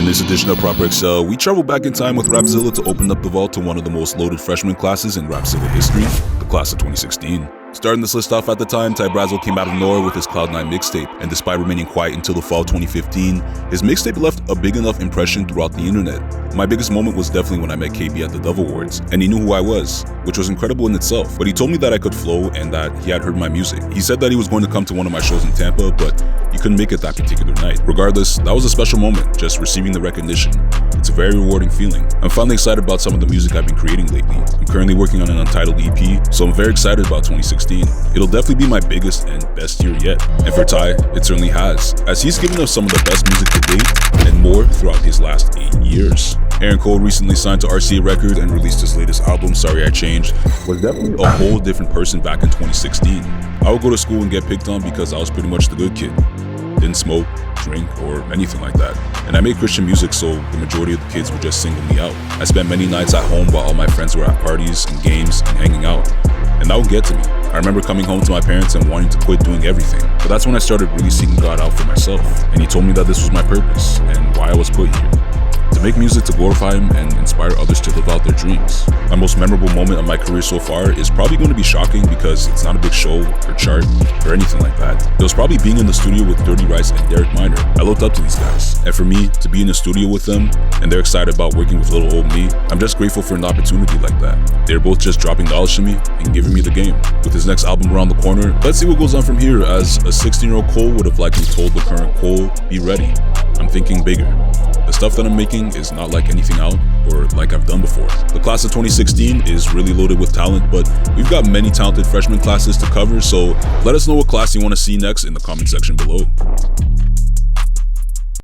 this edition of Proper Excel, we travel back in time with Rapzilla to open up the vault to one of the most loaded freshman classes in Rapzilla history, the class of 2016. Starting this list off at the time, Ty Brazzle came out of nowhere with his Cloud9 mixtape, and despite remaining quiet until the fall of 2015, his mixtape left a big enough impression throughout the internet. My biggest moment was definitely when I met KB at the Dove Awards, and he knew who I was, which was incredible in itself, but he told me that I could flow and that he had heard my music. He said that he was going to come to one of my shows in Tampa, but he couldn't make it that particular night. Regardless, that was a special moment, just receiving the recognition. It's a very rewarding feeling. I'm finally excited about some of the music I've been creating lately. I'm currently working on an untitled EP, so I'm very excited about 2016. It'll definitely be my biggest and best year yet. And for Ty, it certainly has, as he's given us some of the best music to date and more throughout his last 8 years. Aaron Cole recently signed to RCA Records and released his latest album, Sorry I Changed, was definitely a whole different person back in 2016. I would go to school and get picked on because I was pretty much the good kid. Didn't smoke, drink, or anything like that. And I made Christian music, so the majority of the kids would just single me out. I spent many nights at home while all my friends were at parties and games and hanging out. And that would get to me. I remember coming home to my parents and wanting to quit doing everything. But that's when I started really seeking God out for myself. And he told me that this was my purpose and why I was put here. To make music to glorify him and inspire others to live out their dreams. My most memorable moment of my career so far is probably going to be shocking because it's not a big show or chart or anything like that. It was probably being in the studio with Dirty Rice and Derek Minor. I looked up to these guys, and for me to be in the studio with them and they're excited about working with little old me, I'm just grateful for an opportunity like that. They're both just dropping knowledge to me and giving me the game. With his next album around the corner, let's see what goes on from here, as a 16-year-old Cole would have likely told the current Cole, be ready. I'm thinking bigger. The stuff that I'm making is not like anything out or like I've done before. The class of 2016 is really loaded with talent, but we've got many talented freshman classes to cover, so let us know what class you want to see next in the comment section below.